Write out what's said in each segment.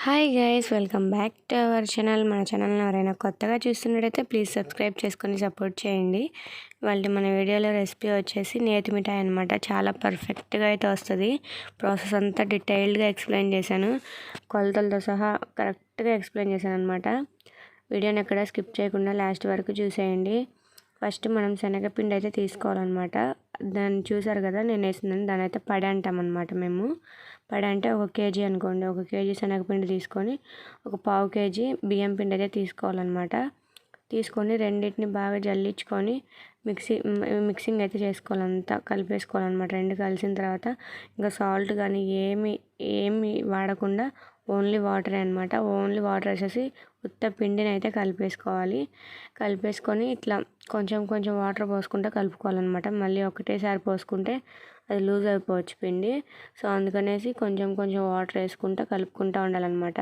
Hi guys, welcome back to our channel. మన ఛానల్ని ఎవరైనా కొత్తగా చూస్తున్నట్టయితే ప్లీజ్ సబ్స్క్రైబ్ చేసుకొని సపోర్ట్ చేయండి. వాళ్ళ మన వీడియోలో రెసిపీ వచ్చేసి నేతి మిఠాయి అనమాట. చాలా పర్ఫెక్ట్గా అయితే వస్తుంది. ప్రాసెస్ అంతా డీటెయిల్డ్గా ఎక్స్ప్లెయిన్ చేశాను, కొలతలతో సహా కరెక్ట్గా ఎక్స్ప్లెయిన్ చేశాను అనమాట. వీడియోని ఎక్కడ స్కిప్ చేయకుండా లాస్ట్ వరకు చూసేయండి. ఫస్ట్ మనం శనగపిండి అయితే తీసుకోవాలన్నమాట. దాన్ని చూసారు కదా నేను వేసిందని, దాని అయితే పడి అంటామన్నమాట మేము. పడి అంటే 1 కేజీ అనుకోండి, 1 కేజీ శనగపిండి తీసుకొని 1/4 కేజీ బియ్యం పిండి అయితే తీసుకోవాలన్నమాట. తీసుకొని రెండింటిని బాగా జల్లించుకొని మిక్సింగ్ అయితే చేసుకోవాలి, అంతా కలిపేసుకోవాలన్నమాట. రెండు కలిసిన తర్వాత ఇంకా సాల్ట్ కానీ ఏమి వాడకుండా ఓన్లీ వాటరే అనమాట. ఓన్లీ వాటర్ వేసేసి ఉత్త పిండిని అయితే కలిపేసుకొని ఇట్లా కొంచెం కొంచెం వాటర్ పోసుకుంటూ కలుపుకోవాలన్నమాట. మళ్ళీ ఒకటేసారి పోసుకుంటే అది లూజ్ అయిపోవచ్చు పిండి. సో అందుకనేసి కొంచెం కొంచెం వాటర్ వేసుకుంటూ కలుపుకుంటూ ఉండాలన్నమాట.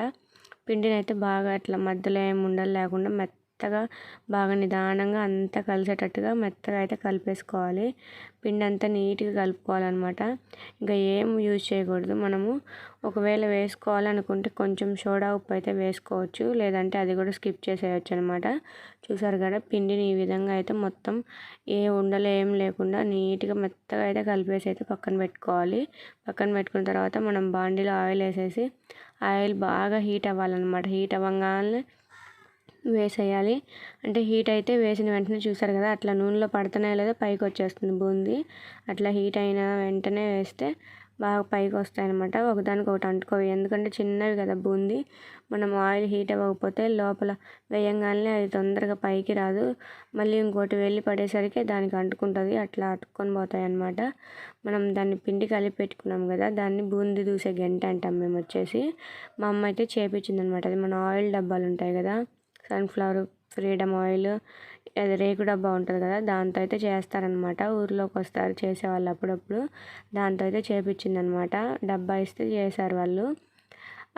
పిండిని అయితే బాగా ఇట్లా మధ్యలో ఏమి ఉండలు లేకుండా మెత్తగా బాగా నిదానంగా అంతా కలిసేటట్టుగా మెత్తగా అయితే కలిపేసుకోవాలి. పిండి అంతా నీట్గా కలుపుకోవాలన్నమాట. ఇంకా ఏం యూజ్ చేయకూడదు. మనము ఒకవేళ వేసుకోవాలనుకుంటే కొంచెం సోడా ఉప్పు అయితే వేసుకోవచ్చు, లేదంటే అది కూడా స్కిప్ చేసేయచ్చు అనమాట. చూసారు కదా, పిండిని ఈ విధంగా అయితే మొత్తం ఏ ఉండలు ఏం లేకుండా నీట్గా మెత్తగా అయితే కలిపేసి అయితే పక్కన పెట్టుకోవాలి. పక్కన పెట్టుకున్న తర్వాత మనం బాండీలో ఆయిల్ వేసేసి ఆయిల్ బాగా హీట్ అవ్వాలన్నమాట. హీట్ అవ్వగానే వేసేయాలి. అంటే హీట్ అయితే వేసిన వెంటనే చూసారు కదా, అట్లా నూనెలో పడుతున్నాయో లేదో పైకి వచ్చేస్తుంది బూందీ. అట్లా హీట్ అయిన వెంటనే వేస్తే బాగా పైకి వస్తాయి అనమాట. ఒకదానికి ఒకటి అంటుకోవి, ఎందుకంటే చిన్నవి కదా బూందీ. మనం ఆయిల్ హీట్ అవ్వకపోతే లోపల వేయంగానే అది తొందరగా పైకి రాదు. మళ్ళీ ఇంకోటి వెళ్ళి పడేసరికి దానికి అంటుకుంటుంది, అట్లా అతుక్కొని పోతాయి అన్నమాట. మనం దాన్ని పిండి కలిపి పెట్టుకున్నాం కదా, దాన్ని బూందీ దూసే గంట అంటాం మేము వచ్చేసి. మా అమ్మ అయితే చేపించింది అనమాట. అది మన ఆయిల్ డబ్బాలు ఉంటాయి కదా, సన్ఫ్లవర్, ఫ్రీడమ్ ఆయిల్, అది రేకు డబ్బా ఉంటుంది కదా, దాంతో అయితే చేస్తారనమాట. ఊర్లోకి వస్తారు చేసేవాళ్ళు అప్పుడప్పుడు. దాంతో అయితే చేపించింది అనమాట. డబ్బా ఇస్తే చేశారు వాళ్ళు.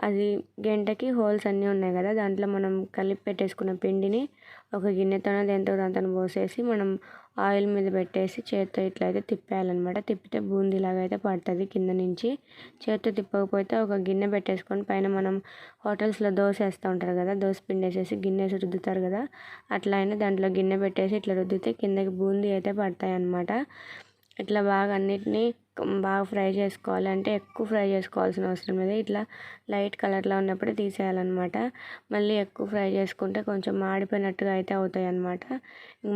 అది గంటకి హోల్స్ అన్నీ ఉన్నాయి కదా, దాంట్లో మనం కలిపి పెట్టేసుకున్న పిండిని ఒక గిన్నెతోనో దేంతో దాంతో పోసేసి మనం ఆయిల్ మీద పెట్టేసి చేత్తో ఇట్లా అయితే తిప్పేయాలన్నమాట. తిప్పితే బూందీలాగా అయితే పడుతుంది కింద నుంచి. చేత్తో తిప్పకపోతే ఒక గిన్నె పెట్టేసుకొని పైన మనం హోటల్స్లో దోశ వేస్తూ ఉంటారు కదా, దోశ పిండి వేసేసి గిన్నె వేసి రుద్దుతారు కదా, అట్లా అయినా దాంట్లో గిన్నె పెట్టేసి ఇట్లా రుద్దితే కిందకి బూందీ అయితే పడతాయి అన్నమాట. ఇట్లా బాగా అన్నిటినీ బాగా ఫ్రై చేసుకోవాలి. అంటే ఎక్కువ ఫ్రై చేసుకోవాల్సిన అవసరం లేదు, ఇట్లా లైట్ కలర్లో ఉన్నప్పుడే తీసేయాలన్నమాట. మళ్ళీ ఎక్కువ ఫ్రై చేసుకుంటే కొంచెం మాడిపోయినట్టుగా అయితే అవుతాయి అన్నమాట.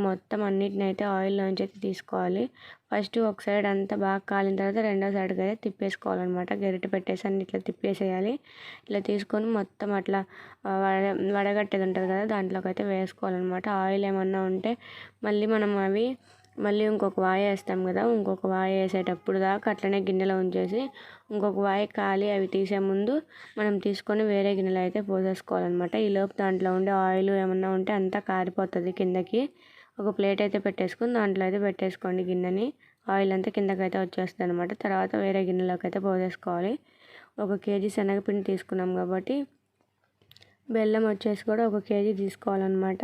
మొత్తం అన్నిటిని అయితే ఆయిల్లోంచి అయితే తీసుకోవాలి. ఫస్ట్ ఒక సైడ్ అంతా బాగా కాలిన తర్వాత రెండో సైడ్కి అయితే తిప్పేసుకోవాలన్నమాట. గరిటె పెట్టేసి అన్ని ఇట్లా తిప్పేసేయాలి. ఇట్లా తీసుకొని మొత్తం అట్లా వడగట్టేది ఉంటుంది కదా, దాంట్లోకి అయితే వేసుకోవాలన్నమాట. ఆయిల్ ఏమన్నా ఉంటే మళ్ళీ ఇంకొక వాయి వేస్తాం కదా, ఇంకొక వాయి వేసేటప్పుడు దాకా అట్లనే గిన్నెలో ఉంచేసి ఇంకొక వాయి కాలి అవి తీసే ముందు మనం తీసుకొని వేరే గిన్నెలో అయితే పోసేసుకోవాలన్నమాట. ఈలోపు దాంట్లో ఉండే ఆయిల్ ఏమన్నా ఉంటే అంతా కారిపోతుంది కిందకి. ఒక ప్లేట్ అయితే పెట్టేసుకొని దాంట్లో అయితే పెట్టేసుకోండి గిన్నెని. ఆయిల్ అంతా కిందకైతే వచ్చేస్తుంది అనమాట. తర్వాత వేరే గిన్నెలోకి అయితే పోసేసుకోవాలి. 1 కేజీ శనగపిండి తీసుకున్నాం కాబట్టి బెల్లం వచ్చేసి కూడా 1 కేజీ తీసుకోవాలన్నమాట.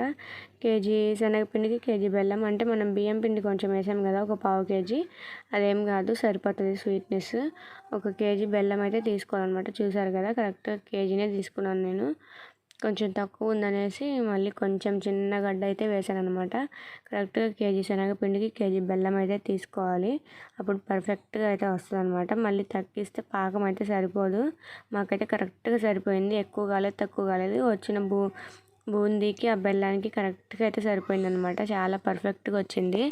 కేజీ శనగపిండికి కేజీ బెల్లం, అంటే మనం బియ్యం పిండి కొంచెం వేసాం కదా, 1/4 కేజీ, అదేం కాదు సరిపోతుంది స్వీట్నెస్. 1 కేజీ బెల్లం అయితే తీసుకోవాలన్నమాట. చూసారు కదా, కరెక్ట్గా కేజీనే తీసుకున్నాను నేను. కొంచెం తక్కువ ఉందనేసి మళ్ళీ కొంచెం చిన్న గడ్డ అయితే వేసాను అనమాట. కరెక్ట్గా కేజీ శనగపిండికి కేజీ బెల్లం అయితే తీసుకోవాలి, అప్పుడు పర్ఫెక్ట్గా అయితే వస్తుంది అనమాట. మళ్ళీ తగ్గిస్తే పాకం అయితే సరిపోదు. మాకైతే కరెక్ట్గా సరిపోయింది, ఎక్కువ కాలేదు తక్కువ కాలేదు. వచ్చిన బూందీకి ఆ బెల్లానికి కరెక్ట్గా అయితే సరిపోయిందనమాట. చాలా పర్ఫెక్ట్గా వచ్చింది.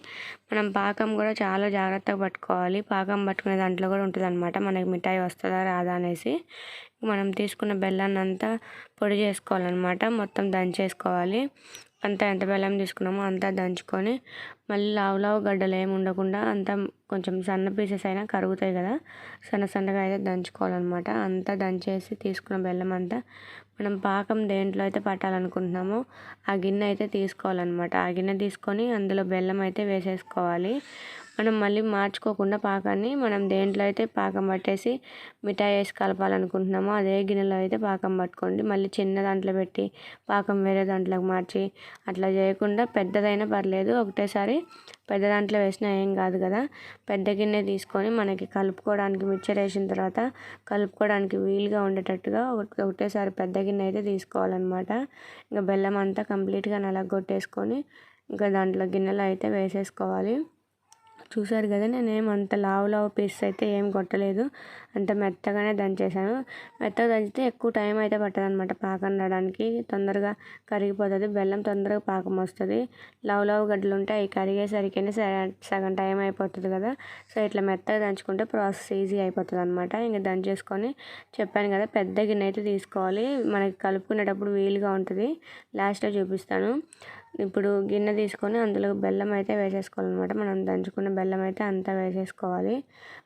మనం పాకం కూడా చాలా జాగ్రత్తగా పట్టుకోవాలి. పాకం పట్టుకునే దాంట్లో కూడా ఉంటుంది అనమాట, మనకి మిఠాయి వస్తుందా రాదా అనేసి. మనం తీసుకున్న బెల్లాన్ని అంతా పొడి చేసుకోవాలన్నమాట, మొత్తం దంచేసుకోవాలి. అంతా ఎంత బెల్లం తీసుకున్నామో అంతా దంచుకొని మళ్ళీ లావు గడ్డలు ఏమి ఉండకుండా అంతా కొంచెం సన్న పీసెస్ అయినా కరుగుతాయి కదా, సన్నగా అయితే దంచుకోవాలన్నమాట. అంతా దంచేసి తీసుకున్న బెల్లం అంతా మనం పాకం దేంట్లో అయితే పట్టాలనుకుంటున్నామో ఆ గిన్నె అయితే తీసుకోవాలన్నమాట. ఆ గిన్నె తీసుకొని అందులో బెల్లం అయితే వేసేసుకోవాలి. మనం మళ్ళీ మార్చుకోకుండా పాకాన్ని మనం దేంట్లో అయితే పాకం పట్టేసి మిఠాయి వేసి కలపాలనుకుంటున్నామో అదే గిన్నెలో అయితే పాకం పట్టుకోండి. మళ్ళీ చిన్న దాంట్లో పెట్టి పాకం వేరే దాంట్లోకి మార్చి అట్లా చేయకుండా పెద్దదైనా పర్లేదు, ఒకటేసారి పెద్ద దాంట్లో వేసినా ఏం కాదు కదా. పెద్ద గిన్నె తీసుకొని మనకి కలుపుకోవడానికి మిక్చర్ వేసిన తర్వాత కలుపుకోవడానికి వీలుగా ఉండేటట్టుగా ఒకటేసారి పెద్ద గిన్నె అయితే తీసుకోవాలన్నమాట. ఇంకా బెల్లం అంతా కంప్లీట్గా నలగొట్టేసుకొని ఇంకా దాంట్లో గిన్నెలో అయితే వేసేసుకోవాలి. చూసారు కదా, నేనేం అంత లావు పీస్ అయితే ఏం కొట్టలేదు, అంత మెత్తగానే దంచేసాను. మెత్తగా దంచితే ఎక్కువ టైం అయితే పట్టదనమాట పాకం రావడానికి, తొందరగా కరిగిపోతుంది, బెల్లం తొందరగా పాకం వస్తుంది. లావు గడ్డలు ఉంటే అవి కరిగేసరికైనా సగం టైం అయిపోతుంది కదా. సో ఇట్లా మెత్తగా దంచుకుంటే ప్రాసెస్ ఈజీ అయిపోతుంది అనమాట. ఇంకా దంచేసుకొని చెప్పాను కదా, పెద్ద గిన్నె అయితే తీసుకోవాలి, మనకి కలుపుకునేటప్పుడు వీలుగా ఉంటుంది. లాస్ట్లో చూపిస్తాను. ఇప్పుడు గిన్నె తీసుకొని అందులో బెల్లం అయితే వేసేసుకోవాలన్నమాట. మనం దంచుకున్న బెల్లం అయితే అంతా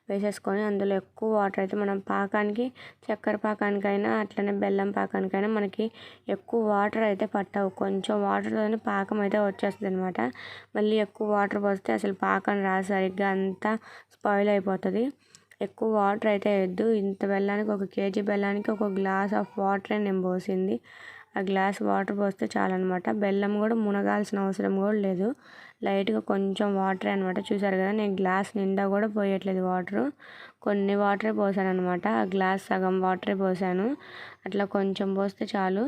వేసేసుకొని అందులో ఎక్కువ వాటర్ అయితే మనం పాకానికి, చక్కెర పాకానికైనా అట్లనే బెల్లం పాకానికైనా మనకి ఎక్కువ వాటర్ అయితే పట్టవు, కొంచెం వాటర్తోనే పాకం అయితే వచ్చేస్తుంది అనమాట. మళ్ళీ ఎక్కువ వాటర్ పోస్తే అసలు పాకం రాదు సరిగ్గా, అంతా స్పాయిల్ అయిపోతుంది. ఎక్కువ వాటర్ అయితే వేయద్దు. ఇంత బెల్లానికి 1 kg బెల్లానికి 1 గ్లాస్ ఆఫ్ వాటరే నేను పోసింది. ఆ గ్లాస్ వాటర్ పోస్తే చాలన్నమాట. బెల్లం కూడా మునగాల్సిన అవసరం కూడా లేదు, లైట్గా కొంచెం వాటరే అనమాట. చూసారు కదా, నేను గ్లాస్ నిండా కూడా పోయట్లేదు వాటరు, కొన్ని వాటరే పోసాను అనమాట. ఆ గ్లాస్ సగం వాటరే పోసాను. అట్లా కొంచెం పోస్తే చాలు,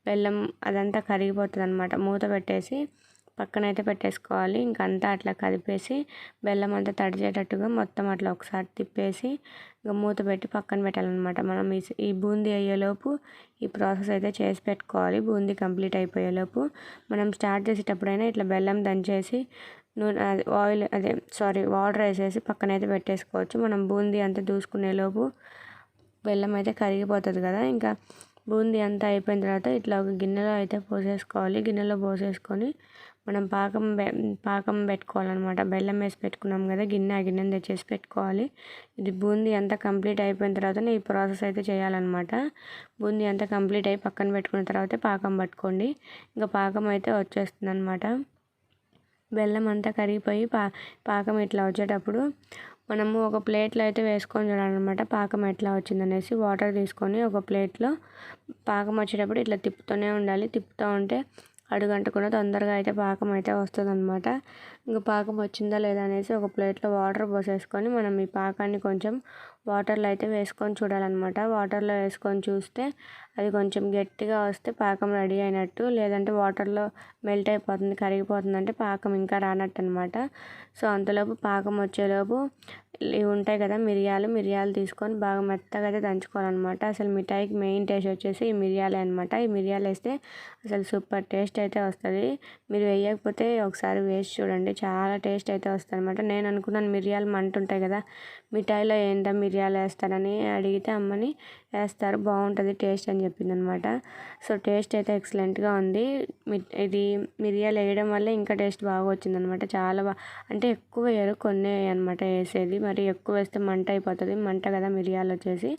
బెల్లం అదంతా కరిగిపోతుంది అనమాట. మూత పెట్టేసి పక్కనైతే పెట్టేసుకోవాలి. ఇంకంతా అట్లా కలిపేసి బెల్లం అంతా తడిచేటట్టుగా మొత్తం అట్లా ఒకసారి తిప్పేసి ఇంకా మూత పెట్టి పక్కన పెట్టాలన్నమాట. మనం ఈ బూందీ అయ్యేలోపు ఈ ప్రాసెస్ అయితే చేసి పెట్టుకోవాలి. బూందీ కంప్లీట్ అయిపోయేలోపు మనం స్టార్ట్ చేసేటప్పుడైనా ఇట్లా బెల్లం దంచేసి వాటర్ వేసేసి పక్కనైతే పెట్టేసుకోవచ్చు. మనం బూందీ అంతా దూసుకునేలోపు బెల్లం అయితే కరిగిపోతుంది కదా. ఇంకా బూందీ అంతా అయిపోయిన తర్వాత ఇట్లా ఒక గిన్నెలో అయితే పోసేసుకోవాలి. గిన్నెలో పోసేసుకొని మనం పాకం పెట్టుకోవాలన్నమాట. బెల్లం వేసి పెట్టుకున్నాం కదా గిన్నె, ఆ గిన్నెని తెచ్చేసి పెట్టుకోవాలి. ఇది బూందీ అంతా కంప్లీట్ అయిపోయిన తర్వాతనే ఈ ప్రాసెస్ అయితే చేయాలన్నమాట. బూందీ అంతా కంప్లీట్ అయి పక్కన పెట్టుకున్న తర్వాత పాకం పట్టుకోండి. ఇంకా పాకం అయితే వచ్చేస్తుంది అనమాట. బెల్లం అంతా కరిగిపోయి పాకం ఇట్లా వచ్చేటప్పుడు మనము ఒక ప్లేట్లో అయితే వేసుకొని చూడాలన్నమాట, పాకం ఎట్లా వచ్చిందనేసి. వాటర్ తీసుకొని ఒక ప్లేట్లో పాకం వచ్చేటప్పుడు ఇట్లా తిప్పుతూనే ఉండాలి. తిప్పుతూ ఉంటే అడుగంటకుండా తొందరగా అయితే పాకం అయితే వస్తుంది అనమాట. ఇంకా పాకం వచ్చిందా లేదా అనేసి ఒక ప్లేట్లో వాటర్ పోసేసుకొని మనం ఈ పాకాన్ని కొంచెం వాటర్లో అయితే వేసుకొని చూడాలన్నమాట. వాటర్లో వేసుకొని చూస్తే అది కొంచెం గట్టిగా వస్తే పాకం రెడీ అయినట్టు, లేదంటే వాటర్లో మెల్ట్ అయిపోతుంది, కరిగిపోతుంది అంటే పాకం ఇంకా రానట్టు అనమాట. సో అంతలోపు పాకం వచ్చేలోపు ఇవి ఉంటాయి కదా మిరియాలు తీసుకొని బాగా మెత్తగా అయితే దంచుకోవాలన్నమాట. అసలు మిఠాయికి మెయిన్ టేస్ట్ వచ్చేసి ఈ మిరియాలే అనమాట. ఈ మిరియాలు వేస్తే అసలు సూపర్ టేస్ట్ అయితే వస్తుంది. మీరు వేయకపోతే ఒకసారి వేసి చూడండి, చాలా టేస్ట్ అయితే వస్తుంది అనమాట. నేను అనుకున్నాను మిరియాలు మంట ఉంటాయి కదా, మిఠాయిలో ఏంటో మిరియాలు వేస్తారని అడిగితే అమ్మని వేస్తారు, బాగుంటుంది టేస్ట్ అని చెప్పింది అనమాట. సో టేస్ట్ అయితే ఎక్సలెంట్గా ఉంది. ఇది మిరియాలు వేయడం వల్ల ఇంకా టేస్ట్ బాగా వచ్చింది అనమాట. చాలా అంటే ఎక్కువ వేయరు, కొన్ని అనమాట వేసేది, మరి ఎక్కువ వేస్తే మంట అయిపోతుంది, మంట కదా మిరియాలు వచ్చేసి.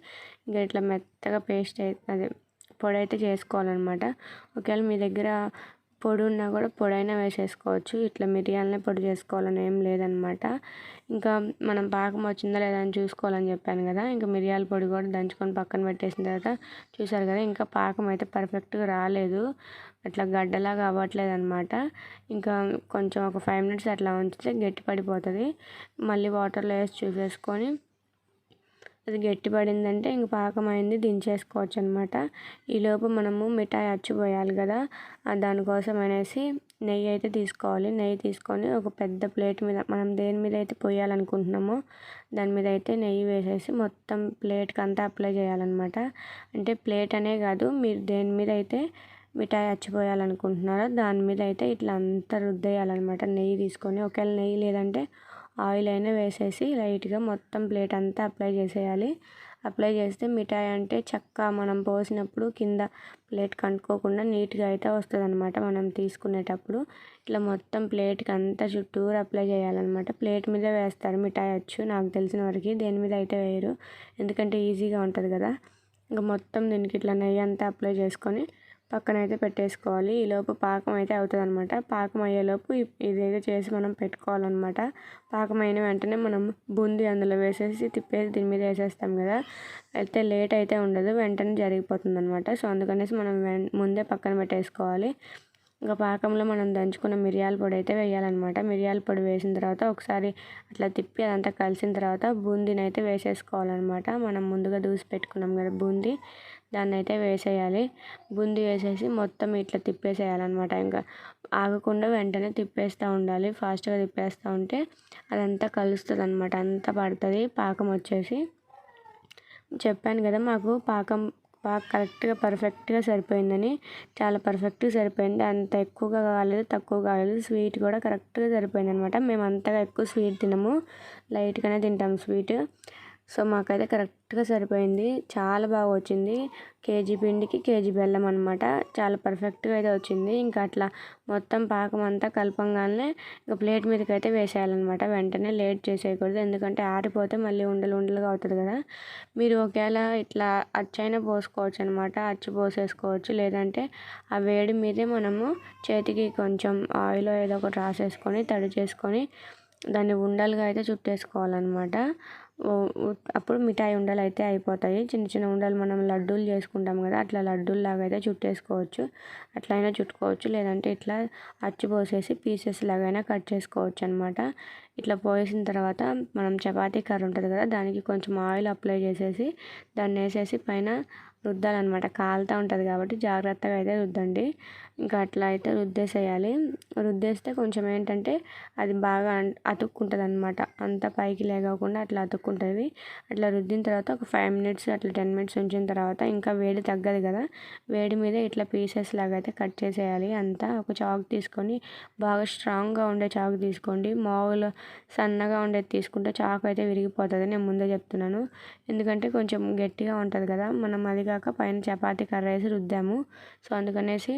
ఇంకా ఇట్లా మెత్తగా పేస్ట్ అదే పొడి అయితే చేసుకోవాలన్నమాట. ఒకవేళ మీ దగ్గర పొడి ఉన్నా కూడా పొడైనా వేసేసుకోవచ్చు, ఇట్లా మిరియాలనే పొడి చేసుకోవాలని ఏం లేదనమాట. ఇంకా మనం పాకం వచ్చిందా లేదా అని చూసుకోవాలని చెప్పాను కదా, ఇంకా మిరియాల పొడి కూడా దంచుకొని పక్కన పెట్టేసిన తర్వాత చూసారు కదా, ఇంకా పాకం అయితే పర్ఫెక్ట్గా రాలేదు, అట్లా గడ్డలాగా అవ్వట్లేదు అనమాట. ఇంకా కొంచెం ఒక 5 minutes అట్లా ఉంచితే గట్టి పడిపోతుంది. మళ్ళీ వాటర్లో వేసి చూసేసుకొని అది గట్టి పడిందంటే ఇంక పాకం అయింది, దించేసుకోవచ్చు అనమాట. ఈలోపు మనము మిఠాయి అచ్చిపోయాలి కదా, దానికోసం అనేసి నెయ్యి అయితే తీసుకోవాలి. నెయ్యి తీసుకొని ఒక పెద్ద ప్లేట్ మీద మనం దేని మీద అయితే పోయాలనుకుంటున్నామో దాని మీద అయితే నెయ్యి వేసేసి మొత్తం ప్లేట్కి అంతా అప్లై చేయాలన్నమాట. అంటే ప్లేట్ అనే కాదు, మీరు దేని మీద అయితే మిఠాయి అచ్చిపోయాలనుకుంటున్నారో దాని మీద అయితే ఇట్లా అంతా రుద్దేయాలన్నమాట. నెయ్యి తీసుకొని, ఒకవేళ నెయ్యి లేదంటే ఆయిల్ అయినా వేసేసి లైట్గా మొత్తం ప్లేట్ అంతా అప్లై చేసేయాలి. అప్లై చేస్తే మిఠాయి అంటే చక్కగా మనం పోసినప్పుడు కింద ప్లేట్ కంటుకోకుండా నీట్గా అయితే వస్తుంది అనమాట. మనం తీసుకునేటప్పుడు ఇట్లా మొత్తం ప్లేట్కి అంతా చుట్టూరు అప్లై చేయాలన్నమాట. ప్లేట్ మీద వేస్తారు మిఠాయి అచ్చు, నాకు తెలిసిన వరకు దేని మీద అయితే వేయరు, ఎందుకంటే ఈజీగా ఉంటుంది కదా. ఇంకా మొత్తం దీనికి ఇట్లా నెయ్యి అంతా అప్లై చేసుకొని పక్కన అయితే పెట్టేసుకోవాలి. ఈలోపు పాకం అయితే అవుతుందన్నమాట. పాకం అయ్యేలోపు ఇదైతే చేసి మనం పెట్టుకోవాలన్నమాట. పాకం అయిన వెంటనే మనం బూందీ అందులో వేసేసి తిప్పేసి దీని మీద వేసేస్తాం కదా, అయితే లేట్ అయితే ఉండదు, వెంటనే జరిగిపోతుంది అనమాట. సో అందుకనేసి మనం ముందే పక్కన పెట్టేసుకోవాలి. ఇంకా పాకంలో మనం దంచుకున్న మిరియాల పొడి అయితే వేయాలన్నమాట. మిరియాల పొడి వేసిన తర్వాత ఒకసారి అట్లా తిప్పి అదంతా కలిసిన తర్వాత బూందీని అయితే వేసేసుకోవాలన్నమాట. మనం ముందుగా దూసి పెట్టుకున్నాం కదా బూందీ, దాన్ని అయితే వేసేయాలి. బూందీ వేసేసి మొత్తం ఇట్లా తిప్పేసేయాలన్నమాట. ఇంకా ఆగకుండా వెంటనే తిప్పేస్తూ ఉండాలి. ఫాస్ట్గా తిప్పేస్తూ ఉంటే అదంతా కలుస్తుంది అనమాట, అంతా పడుతుంది పాకం వచ్చేసి. చెప్పాను కదా మాకు పాకం బాగా కరెక్ట్గా పర్ఫెక్ట్గా సరిపోయిందని. చాలా పర్ఫెక్ట్గా సరిపోయింది. అంత ఎక్కువగా కాలేదు, తక్కువ కాలేదు. స్వీట్ కూడా కరెక్ట్గా సరిపోయింది అనమాట. మేము అంతగా ఎక్కువ స్వీట్ తినము, లైట్గానే తింటాం స్వీట్. సో మాకైతే కరెక్ట్గా సరిపోయింది, చాలా బాగా వచ్చింది. కేజీ పిండికి కేజీ బెల్లం అనమాట. చాలా పర్ఫెక్ట్గా అయితే వచ్చింది. ఇంకా అట్లా మొత్తం పాకం అంతా కలపంగానే ఇంకా ప్లేట్ మీదకి అయితే వేసేయాలన్నమాట. వెంటనే లేట్ చేసేయకూడదు, ఎందుకంటే ఆరిపోతే మళ్ళీ ఉండలు ఉండలుగా అవుతుంది కదా. మీరు ఒకవేళ ఇట్లా అచ్చైనా పోసుకోవచ్చు అనమాట, అచ్చు పోసేసుకోవచ్చు. లేదంటే ఆ వేడి మీదే మనము చేతికి కొంచెం ఆయిల్ ఏదో ఒకటి రాసేసుకొని తడి చేసుకొని దాన్ని ఉండలుగా అయితే చుట్టేసుకోవాలన్నమాట. అప్పుడు మిఠాయి ఉండలు అయితే అయిపోతాయి. చిన్న చిన్న ఉండలు మనం లడ్డూలు చేసుకుంటాం కదా, అట్లా లడ్డూల్లాగా అయితే చుట్టేసుకోవచ్చు. అట్లయినా చుట్టుకోవచ్చు, లేదంటే ఇట్లా అచ్చు పోసేసి పీసెస్ లాగైనా కట్ చేసుకోవచ్చు అనమాట. ఇట్లా పోసిన తర్వాత మనం చపాతీ కర్ర ఉంటుంది కదా, దానికి కొంచెం ఆయిల్ అప్లై చేసేసి దాన్ని వేసేసి పైన రుద్దాలన్నమాట. కాలుతూ ఉంటుంది కాబట్టి జాగ్రత్తగా అయితే రుద్దండి. ఇంకా అట్లా అయితే రుద్దేసేయాలి. రుద్దేస్తే కొంచెం ఏంటంటే అది బాగా అతుక్కుంటుంది అనమాట. అంతా పైకి లేకుండా అట్లా అతుక్కుంటుంది. అట్లా రుద్దిన తర్వాత ఒక 5 మినిట్స్ అట్లా 10 మినిట్స్ ఉంచిన తర్వాత ఇంకా వేడి తగ్గదు కదా, వేడి మీద ఇట్లా పీసెస్ లాగా అయితే కట్ చేసేయాలి. అంతా ఒక చాకు తీసుకొని, బాగా స్ట్రాంగ్గా ఉండే చాకు తీసుకోండి. మామూలు సన్నగా ఉండేది తీసుకుంటే చాకు అయితే విరిగిపోతుంది, నేను ముందే చెప్తున్నాను. ఎందుకంటే కొంచెం గట్టిగా ఉంటుంది కదా, మనం అది కాక పైన చపాతీ కర్ర వేసి రుద్దాము. సో అందుకనేసి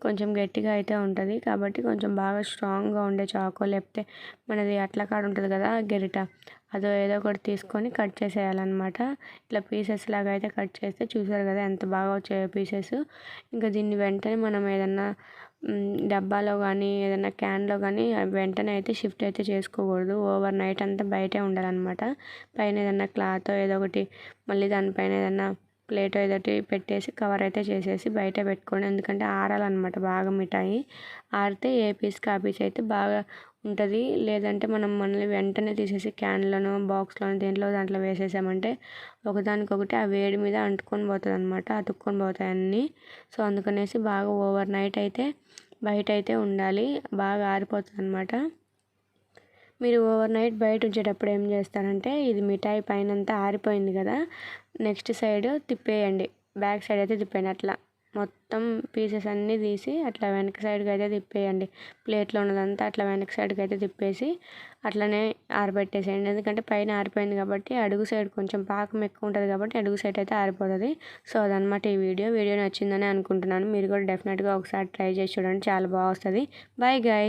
కొంచెం గట్టిగా అయితే ఉంటుంది. కాబట్టి కొంచెం బాగా స్ట్రాంగ్గా ఉండే చాకు, లేకపోతే మనది అట్ల కాడ ఉంటుంది కదా గరిట, అదో ఏదో ఒకటి తీసుకొని కట్ చేసేయాలన్నమాట. ఇట్లా పీసెస్ లాగా అయితే కట్ చేస్తే చూసారు కదా ఎంత బాగా వచ్చాయో పీసెస్. ఇంకా దీన్ని వెంటనే మనం ఏదన్నా డబ్బాలో కానీ ఏదైనా క్యాన్లో కానీ వెంటనే అయితే షిఫ్ట్ అయితే చేసుకోకూడదు. ఓవర్ నైట్ అంతా బయటే ఉండాలన్నమాట. పైన ఏదన్నా క్లాత్ ఏదో ఒకటి, మళ్ళీ దానిపైన ఏదన్నా ప్లేట్ ఏదోటి పెట్టేసి కవర్ అయితే చేసేసి బయట పెట్టుకోండి. ఎందుకంటే ఆరాలన్నమాట బాగా మిఠాయి. ఆరితే ఏ పీస్కి ఆ పీస్ అయితే బాగా ఉంటుంది. లేదంటే మనం మనల్ని వెంటనే తీసేసి క్యాన్లోనో బాక్స్లోనో దాంట్లో వేసేసామంటే ఒకదానికొకటి ఆ వేడి మీద అంటుకొని పోతుంది అనమాట, అతుక్కొని పోతాయి అన్నీ. సో అందుకనేసి బాగా ఓవర్ నైట్ అయితే బయట అయితే ఉండాలి, బాగా ఆరిపోతుంది అనమాట. మీరు ఓవర్ నైట్ బయట ఉంచేటప్పుడు ఏం చేస్తారంటే, ఇది మిఠాయి పైన అంతా ఆరిపోయింది కదా, నెక్స్ట్ సైడ్ తిప్పేయండి. బ్యాక్ సైడ్ అయితే తిప్పేయండి. అట్లా మొత్తం పీసెస్ అన్నీ తీసి అట్లా వెనక సైడ్కి అయితే తిప్పేయండి. ప్లేట్లో ఉన్నదంతా అట్లా వెనక సైడ్కి అయితే తిప్పేసి అట్లనే ఆరబెట్టేసేయండి. ఎందుకంటే పైన ఆరిపోయింది కాబట్టి అడుగు సైడ్ కొంచెం పాకం ఎక్కువ ఉంటుంది కాబట్టి అడుగు సైడ్ అయితే ఆరిపోతుంది. సో అదనమాట ఈ వీడియో నచ్చిందని అనుకుంటున్నాను. మీరు కూడా డెఫినెట్గా ఒకసారి ట్రై చేసి చూడండి, చాలా బాగా వస్తుంది. Bye guys.